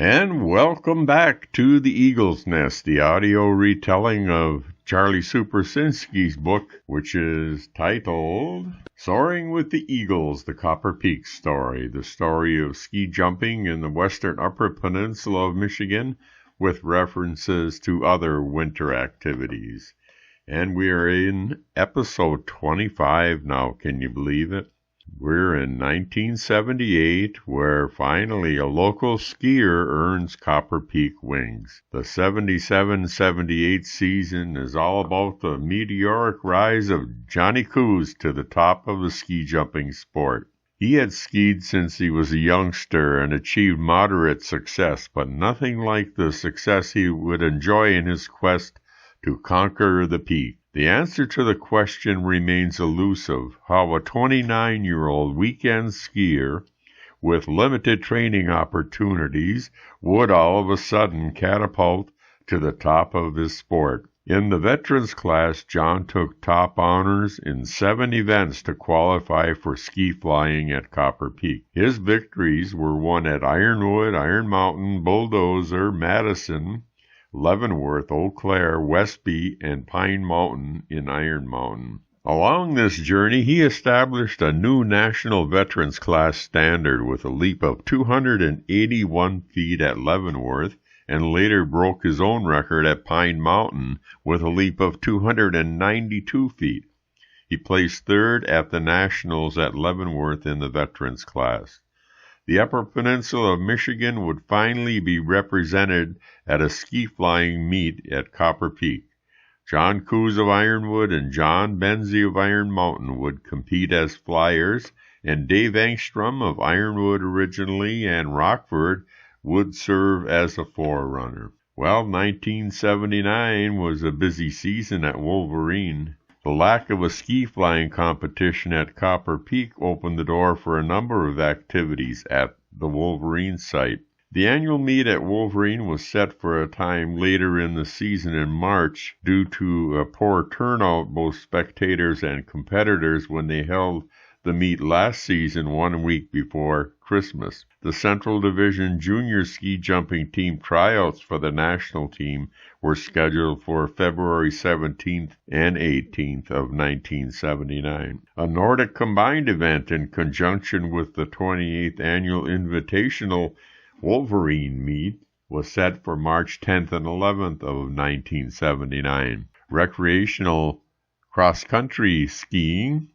And welcome back to The Eagle's Nest, the audio retelling of Charlie Supersinski's book, which is titled Soaring with the Eagles, the Copper Peak Story, the story of ski jumping in the western upper peninsula of Michigan with references to other winter activities. And we are in episode 25 now, can you believe it? We're in 1978, where finally a local skier earns Copper Peak wings. The 77-78 season is all about the meteoric rise of Johnny Coos to the top of the ski jumping sport. He had skied since he was a youngster and achieved moderate success, but nothing like the success he would enjoy in his quest to conquer the peak. The answer to the question remains elusive, how a 29-year-old weekend skier with limited training opportunities would all of a sudden catapult to the top of his sport. In the veterans class, John took top honors in 7 events to qualify for ski flying at Copper Peak. His victories were won at Ironwood, Iron Mountain, Bulldozer, Madison, Leavenworth, Eau Claire, Westby, and Pine Mountain in Iron Mountain. Along this journey, he established a new national veterans class standard with a leap of 281 feet at Leavenworth, and later broke his own record at Pine Mountain with a leap of 292 feet. He placed third at the Nationals at Leavenworth in the veterans class. The Upper Peninsula of Michigan would finally be represented at a ski-flying meet at Copper Peak. John Coos of Ironwood and John Benzie of Iron Mountain would compete as flyers, and Dave Engstrom of Ironwood originally and Rockford would serve as a forerunner. Well, 1979 was a busy season at Wolverine. The lack of a ski-flying competition at Copper Peak opened the door for a number of activities at the Wolverine site. The annual meet at Wolverine was set for a time later in the season in March due to a poor turnout, both spectators and competitors, when they held the meet last season 1 week before Christmas. The Central Division Junior Ski Jumping Team tryouts for the national team were scheduled for February 17th and 18th of 1979. A Nordic combined event in conjunction with the 28th Annual Invitational Wolverine meet was set for March 10th and 11th of 1979. Recreational cross-country skiing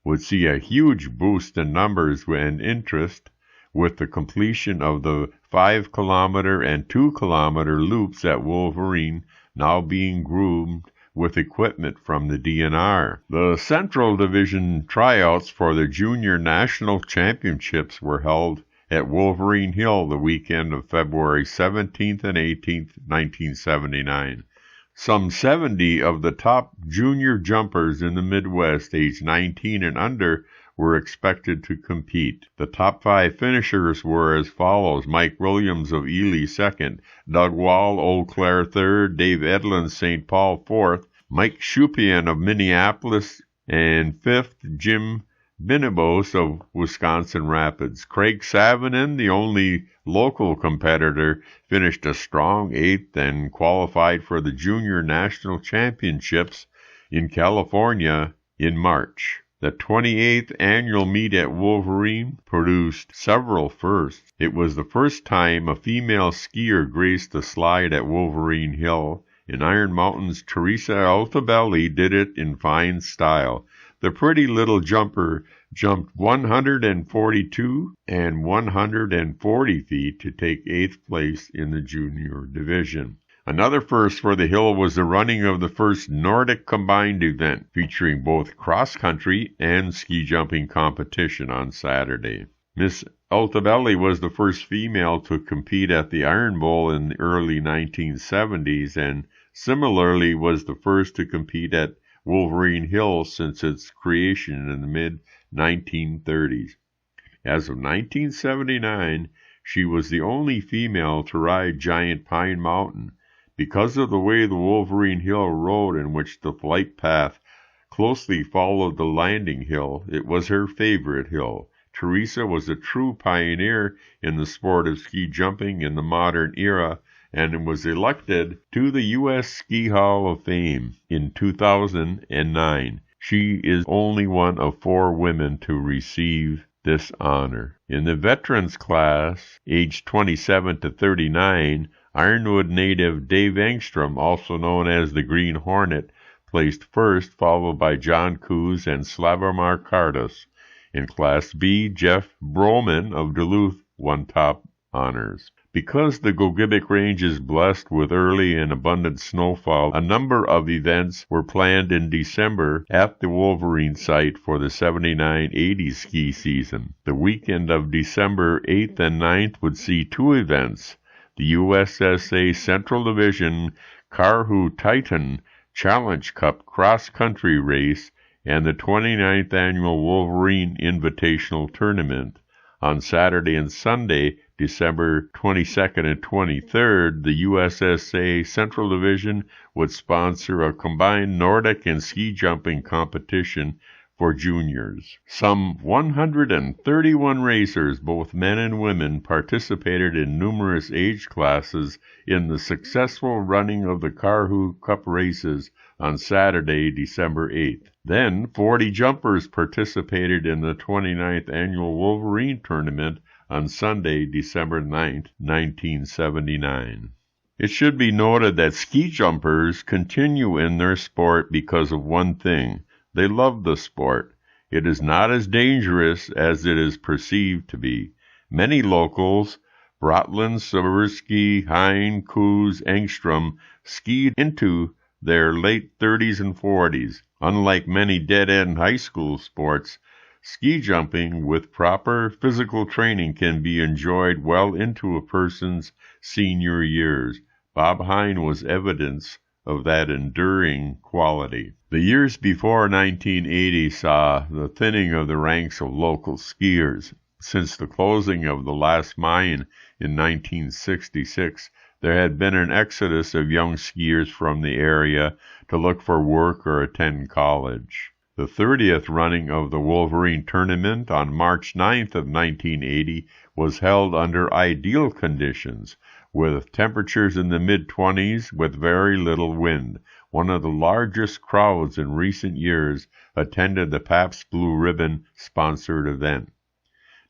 would see a huge boost in numbers and interest with the completion of the 5-kilometer and 2-kilometer loops at Wolverine now being groomed with equipment from the DNR. The Central Division tryouts for the Junior National Championships were held at Wolverine Hill the weekend of February 17th and 18th, 1979. Some 70 of the top junior jumpers in the Midwest, aged 19 and under, were expected to compete. The top 5 finishers were as follows: Mike Williams of Ely 2nd, Doug Wall, Eau Claire 3rd, Dave Edlin, St. Paul 4th, Mike Shupian of Minneapolis, and 5th, Jim Binibos of Wisconsin Rapids. Craig Savanen, the only local competitor, finished a strong 8th and qualified for the Junior National Championships in California in March. The 28th annual meet at Wolverine produced several firsts. It was the first time a female skier graced the slide at Wolverine Hill. In Iron Mountain's Teresa Altabelli did it in fine style. The pretty little jumper jumped 142 and 140 feet to take 8th place in the junior division. Another first for the hill was the running of the first Nordic combined event, featuring both cross-country and ski jumping competition on Saturday. Miss Altabelli was the first female to compete at the Iron Bowl in the early 1970s, and similarly was the first to compete at Wolverine Hill since its creation in the mid-1930s. As of 1979, she was the only female to ride Giant Pine Mountain. Because of the way the Wolverine Hill rode, in which the flight path closely followed the landing hill, it was her favorite hill. Teresa was a true pioneer in the sport of ski jumping in the modern era and was elected to the U.S. Ski Hall of Fame in 2009. She is only one of 4 women to receive this honor. In the veterans class, aged 27 to 39, Ironwood native Dave Engstrom, also known as the Green Hornet, placed first, followed by John Coos and Slavomir Kardus. In Class B, Jeff Broman of Duluth won top honors. Because the Gogebic Range is blessed with early and abundant snowfall, a number of events were planned in December at the Wolverine site for the 79-80 ski season. The weekend of December 8th and 9th would see 2 events: the USSA Central Division Karhu Titan Challenge Cup cross-country race and the 29th Annual Wolverine Invitational Tournament. On Saturday and Sunday, December 22nd and 23rd, the USSA Central Division would sponsor a combined Nordic and ski jumping competition for juniors. Some 131 racers, both men and women, participated in numerous age classes in the successful running of the Karhu Cup races on Saturday, December 8th. Then 40 jumpers participated in the 29th Annual Wolverine Tournament on Sunday, December 9th, 1979. It should be noted that ski jumpers continue in their sport because of one thing: they love the sport. It is not as dangerous as it is perceived to be. Many locals, Brotland, Seversky, Hein, Coos, Engstrom, skied into their late 30s and 40s. Unlike many dead-end high school sports, ski jumping with proper physical training can be enjoyed well into a person's senior years. Bob Hein was evidence of that enduring quality. The years before 1980 saw the thinning of the ranks of local skiers. Since the closing of the last mine in 1966, there had been an exodus of young skiers from the area to look for work or attend college. The 30th running of the Wolverine Tournament on March 9th of 1980 was held under ideal conditions, with temperatures in the mid-20s with very little wind. One of the largest crowds in recent years attended the Pabst Blue Ribbon-sponsored event.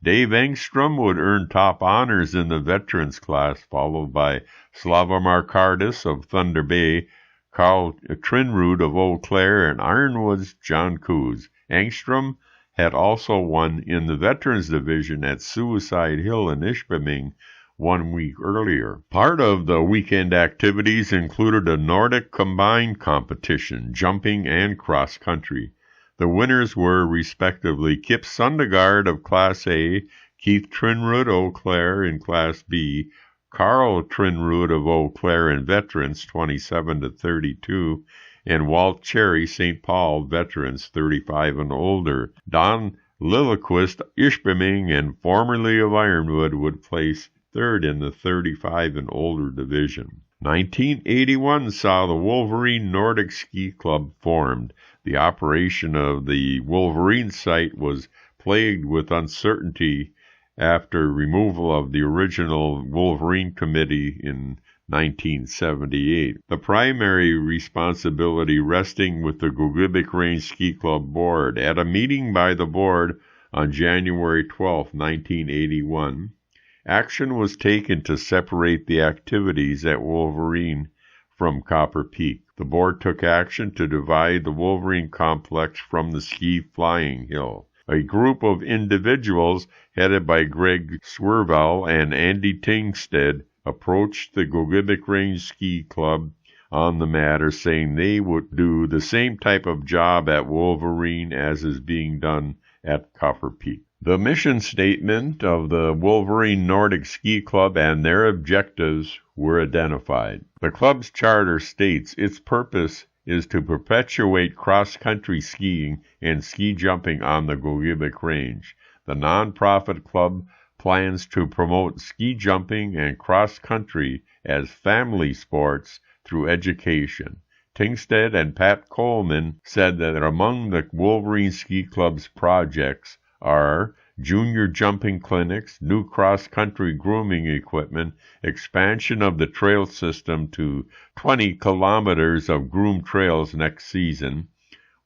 Dave Engstrom would earn top honors in the veterans class, followed by Slavomir Kardus of Thunder Bay, Carl Trinrud of Eau Claire, and Ironwood's John Coos. Engstrom had also won in the veterans division at Suicide Hill in Ishpeming 1 week earlier. Part of the weekend activities included a Nordic combined competition, jumping and cross-country. The winners were, respectively, Kip Sundegaard of Class A, Keith Trinrud Eau Claire in Class B, Carl Trinrud of Eau Claire in Veterans 27 to 32, and Walt Cherry St. Paul Veterans 35 and older. Don Lilliquist Ishpeming and formerly of Ironwood would place third in the 35 and older division. 1981 saw the Wolverine Nordic Ski Club formed. The operation of the Wolverine site was plagued with uncertainty after removal of the original Wolverine Committee in 1978. The primary responsibility resting with the Gogebic Range Ski Club Board. At a meeting by the board on January 12, 1981, action was taken to separate the activities at Wolverine from Copper Peak. The board took action to divide the Wolverine complex from the ski flying hill. A group of individuals headed by Greg Swerval and Andy Tingstead approached the Gogebic Range Ski Club on the matter, saying they would do the same type of job at Wolverine as is being done at Copper Peak. The mission statement of the Wolverine Nordic Ski Club and their objectives were identified. The club's charter states its purpose is to perpetuate cross-country skiing and ski jumping on the Gogebic Range. The non-profit club plans to promote ski jumping and cross-country as family sports through education. Tingstead and Pat Coleman said that among the Wolverine Ski Club's projects are junior jumping clinics, new cross-country grooming equipment, expansion of the trail system to 20 kilometers of groomed trails next season,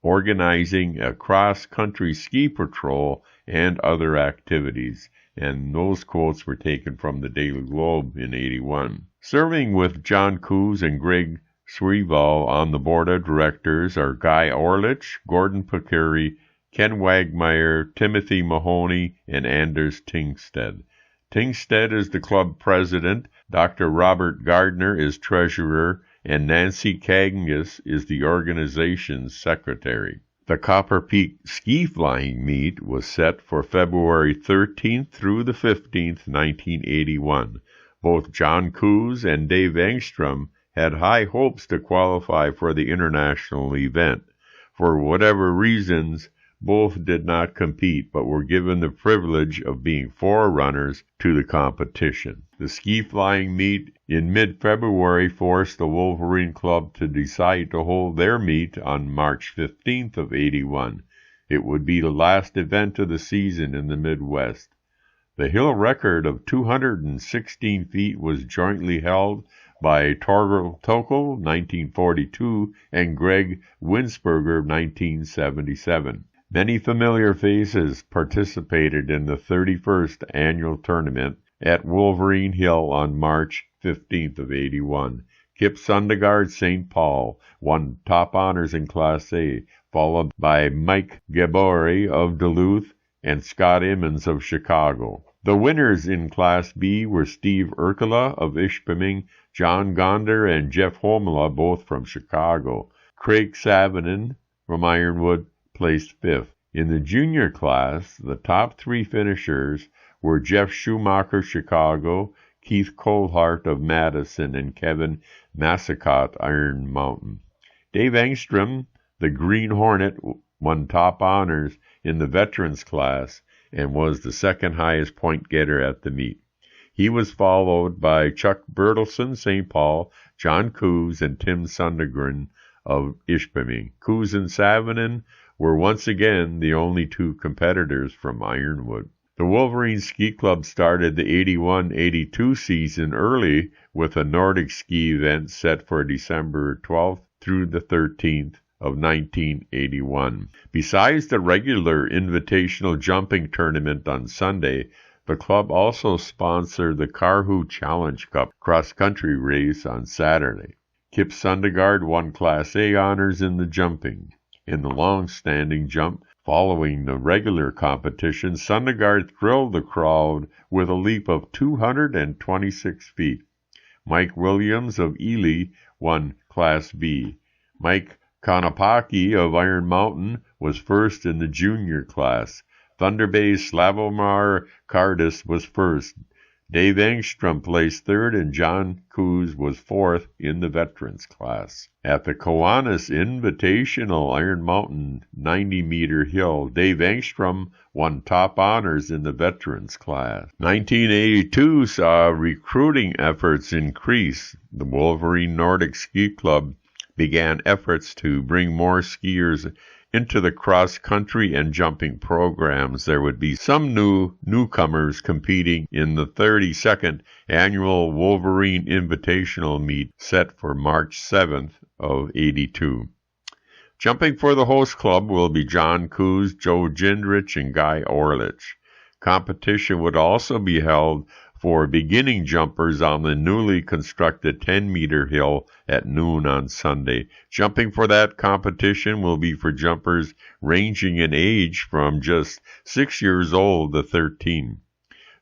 organizing a cross-country ski patrol, and other activities. And those quotes were taken from the Daily Globe in '81. Serving with John Coos and Greg Srival on the board of directors are Guy Orlich, Gordon Pecuri, Ken Wagmeyer, Timothy Mahoney, and Anders Tingstead. Tingstead is the club president, Dr. Robert Gardner is treasurer, and Nancy Cagnus is the organization's secretary. The Copper Peak ski flying meet was set for February 13th through the 15th, 1981. Both John Coos and Dave Engstrom had high hopes to qualify for the international event. For whatever reasons, both did not compete, but were given the privilege of being forerunners to the competition. The ski flying meet in mid-February forced the Wolverine Club to decide to hold their meet on March 15th of '81. It would be the last event of the season in the Midwest. The hill record of 216 feet was jointly held by Torgel Tokel, 1942, and Greg Winsberger, 1977. Many familiar faces participated in the 31st annual tournament at Wolverine Hill on March 15th of '81. Kip Sundegaard, St. Paul, won top honors in Class A, followed by Mike Gabori of Duluth and Scott Emmons of Chicago. The winners in Class B were Steve Urkela of Ishpeming, John Gonder and Jeff Homela, both from Chicago. Craig Savinen from Ironwood placed fifth. In the junior class, the top three finishers were Jeff Schumacher, Chicago, Keith Colhart of Madison, and Kevin Massicott, Iron Mountain. Dave Engstrom, the Green Hornet, won top honors in the veterans class and was the second highest point getter at the meet. He was followed by Chuck Bertelson, St. Paul, John Coos, and Tim Sundegren of Ishpeming. Coos and Savinen were once again the only two competitors from Ironwood. The Wolverine Ski Club started the '81-'82 season early with a Nordic ski event set for December 12th through the 13th of 1981. Besides the regular invitational jumping tournament on Sunday, the club also sponsored the Karhu Challenge Cup cross-country race on Saturday. Kip Sundegaard won Class A honors in the jumping. In the long-standing jump, following the regular competition, Sundegaard thrilled the crowd with a leap of 226 feet. Mike Williams of Ely won Class B. Mike Konopaki of Iron Mountain was first in the junior class. Thunder Bay's Slavomir Kardis was first. Dave Engstrom placed third, and John Coos was fourth in the veterans class. At the Kiwanis Invitational Iron Mountain 90-meter hill, Dave Engstrom won top honors in the veterans class. 1982 saw recruiting efforts increase. The Wolverine Nordic Ski Club began efforts to bring more skiers into the cross-country and jumping programs. There would be some newcomers competing in the 32nd annual Wolverine Invitational meet set for March 7th of '82. Jumping for the host club will be John Coos, Joe Gindrich, and Guy Orlich. Competition would also be held for beginning jumpers on the newly constructed 10-meter hill at noon on Sunday. Jumping for that competition will be for jumpers ranging in age from just 6 years old to 13.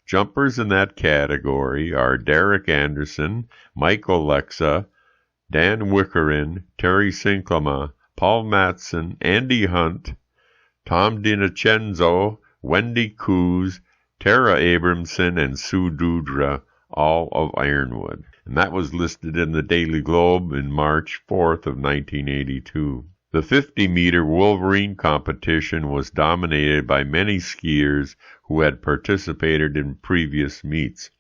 Jumpers in that category are Derek Anderson, Michael Lexa, Dan Wickerin, Terry Sinklema, Paul Matson, Andy Hunt, Tom DiNicenzo, Wendy Coos, Tara Abramson, and Sue Dudra, all of Ironwood. And that was listed in the Daily Globe in March 4th of 1982. The 50-meter Wolverine competition was dominated by many skiers who had participated in previous meets.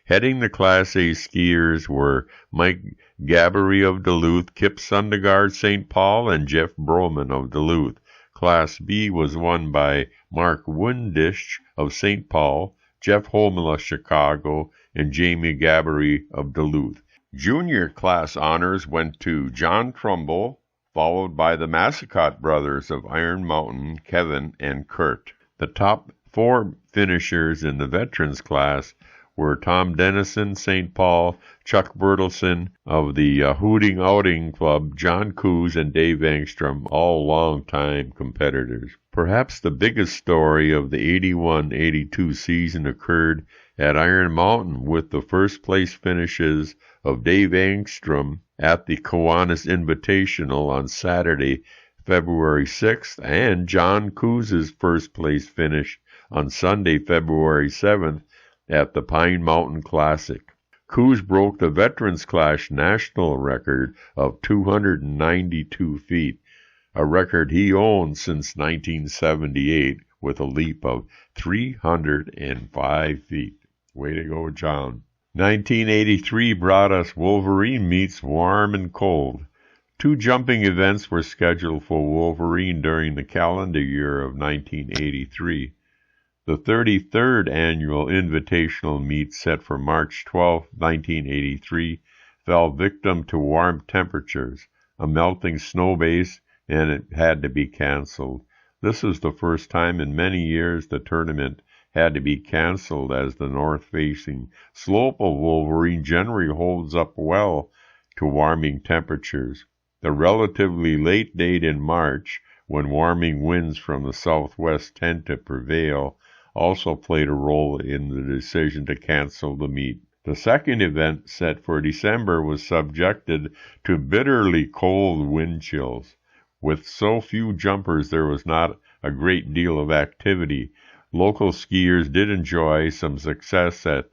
Heading the Class A skiers were Mike Gabbery of Duluth, Kip Sundegaard, St. Paul, and Jeff Broman of Duluth. Class B was won by Mark Windisch of St. Paul, Jeff Holman of Chicago, and Jamie Gabbery of Duluth. Junior class honors went to John Trumbull, followed by the Massicott brothers of Iron Mountain, Kevin and Kurt. The top 4 finishers in the veterans class were Tom Dennison, St. Paul, Chuck Bertelson of the Hooting Outing Club, John Coos, and Dave Angstrom, all longtime competitors. Perhaps the biggest story of the 81-82 season occurred at Iron Mountain with the first-place finishes of Dave Angstrom at the Kiwanis Invitational on Saturday, February 6th, and John Coos' first-place finish on Sunday, February 7th, at the Pine Mountain Classic. Coos broke the Veterans Class national record of 292 feet, a record he owned since 1978 with a leap of 305 feet. Way to go, John. 1983 brought us Wolverine meets warm and cold. 2 jumping events were scheduled for Wolverine during the calendar year of 1983. The 33rd annual invitational meet set for March 12, 1983, fell victim to warm temperatures, a melting snow base, and it had to be canceled. This was the first time in many years the tournament had to be canceled, as the north-facing slope of Wolverine generally holds up well to warming temperatures. The relatively late date in March, when warming winds from the southwest tend to prevail, also played a role in the decision to cancel the meet. The second event, set for December, was subjected to bitterly cold wind chills. With so few jumpers, there was not a great deal of activity. Local skiers did enjoy some success at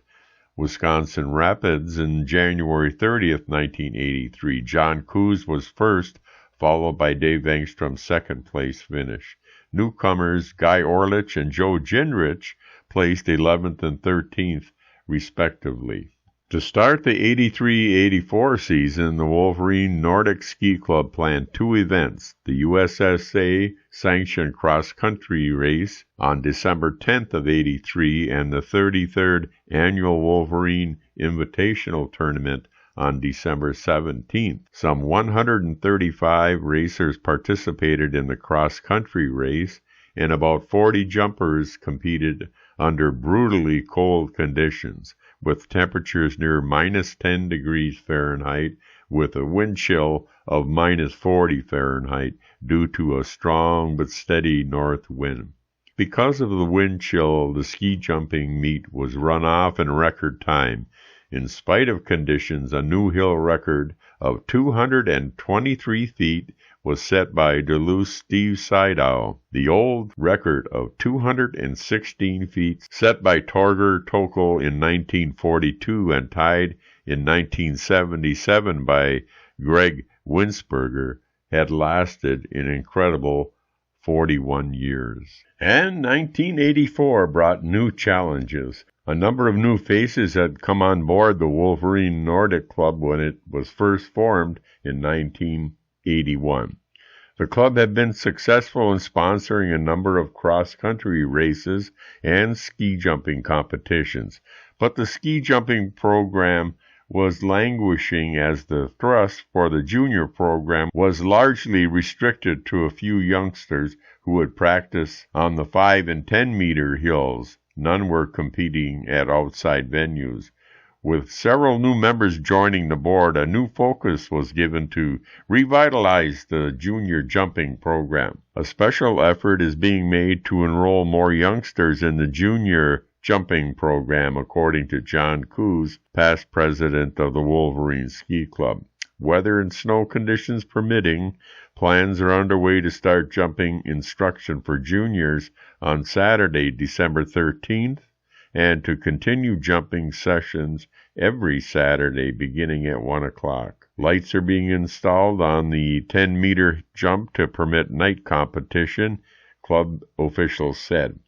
Wisconsin Rapids on January 30th, 1983. John Coos was first, followed by Dave Angstrom's second-place finish. Newcomers Guy Orlich and Joe Ginrich placed 11th and 13th, respectively. To start the 83-84 season, the Wolverine Nordic Ski Club planned 2 events: the USSA-sanctioned cross-country race on December 10th of 83 and the 33rd Annual Wolverine Invitational Tournament on December 17th. Some 135 racers participated in the cross-country race, and about 40 jumpers competed under brutally cold conditions, with temperatures near minus 10 degrees Fahrenheit, with a wind chill of minus 40 Fahrenheit due to a strong but steady north wind. Because of the wind chill, the ski jumping meet was run off in record time. In spite of conditions, a new hill record of 223 feet was set by Duluth's Steve Sydow. The old record of 216 feet, set by Torger Tokel in 1942 and tied in 1977 by Greg Winsberger, had lasted an incredible 41 years. And 1984 brought new challenges. A number of new faces had come on board the Wolverine Nordic Club when it was first formed in 1981. The club had been successful in sponsoring a number of cross-country races and ski jumping competitions, but the ski jumping program was languishing as the thrust for the junior program was largely restricted to a few youngsters who would practice on the 5 and 10 meter hills. None were competing at outside venues. With several new members joining the board, a new focus was given to revitalize the junior jumping program. A special effort is being made to enroll more youngsters in the junior jumping program, according to John Coos, past president of the Wolverine Ski Club. Weather and snow conditions permitting, plans are underway to start jumping instruction for juniors on Saturday, December 13th, and to continue jumping sessions every Saturday beginning at 1 o'clock. Lights are being installed on the 10-meter jump to permit night competition, club officials said.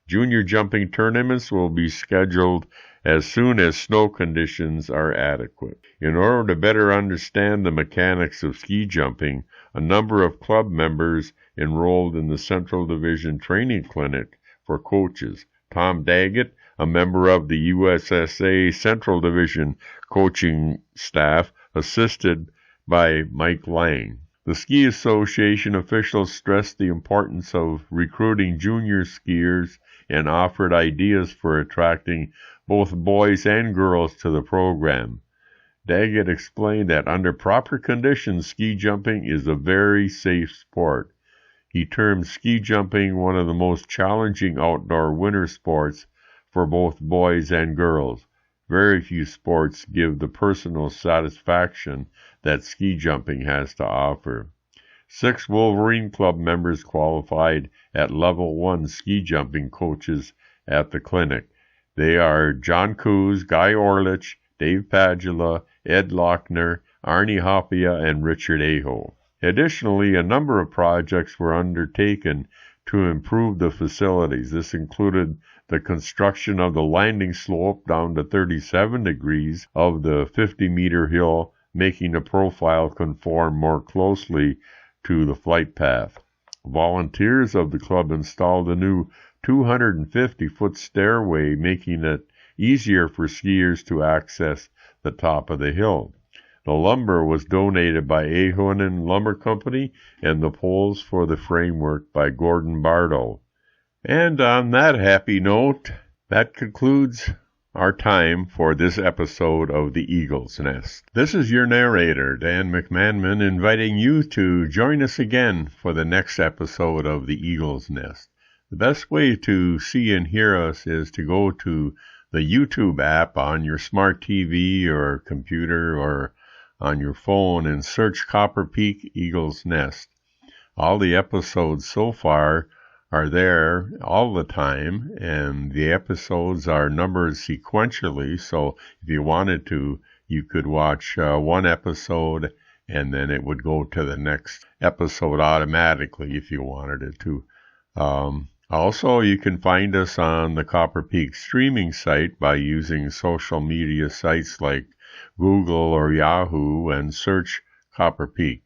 Junior jumping tournaments will be scheduled as soon as snow conditions are adequate. In order to better understand the mechanics of ski jumping, a number of club members enrolled in the Central Division Training Clinic for coaches. Tom Daggett, a member of the USSA Central Division coaching staff, assisted by Mike Lang. The Ski Association officials stressed the importance of recruiting junior skiers and offered ideas for attracting both boys and girls to the program. Daggett explained that under proper conditions, ski jumping is a very safe sport. He termed ski jumping one of the most challenging outdoor winter sports for both boys and girls. Very few sports give the personal satisfaction that ski jumping has to offer. 6 Wolverine Club members qualified at Level 1 ski jumping coaches at the clinic. They are John Coos, Guy Orlich, Dave Padula, Ed Lochner, Arnie Hoppia, and Richard Aho. Additionally, a number of projects were undertaken to improve the facilities. This included the construction of the landing slope down to 37 degrees of the 50-meter hill, making the profile conform more closely to the flight path. Volunteers of the club installed a new 250-foot stairway, making it easier for skiers to access the top of the hill. The lumber was donated by Ahonen Lumber Company, and the poles for the framework by Gordon Bardo. And on that happy note, that concludes our time for this episode of The Eagle's Nest. This is your narrator, Dan McManman, inviting you to join us again for the next episode of The Eagle's Nest. The best way to see and hear us is to go to the YouTube app on your smart TV or computer or on your phone and search Copper Peak Eagle's Nest. All the episodes so far are there all the time, and the episodes are numbered sequentially, so if you wanted to, you could watch one episode and then it would go to the next episode automatically if you wanted it to. Also, you can find us on the Copper Peak streaming site by using social media sites like Google or Yahoo and search Copper Peak.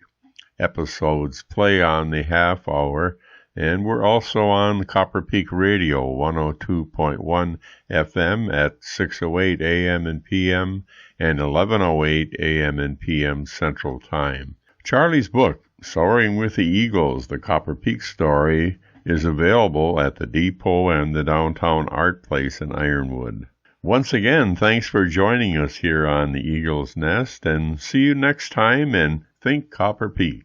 Episodes play on the half hour, and we're also on Copper Peak Radio 102.1 FM at 6:08 a.m. and p.m. and 11:08 a.m. and p.m. Central Time. Charlie's book, Soaring with the Eagles, The Copper Peak Story, is available at the Depot and the Downtown Art Place in Ironwood. Once again, thanks for joining us here on the Eagle's Nest, and see you next time, and think Copper Peak.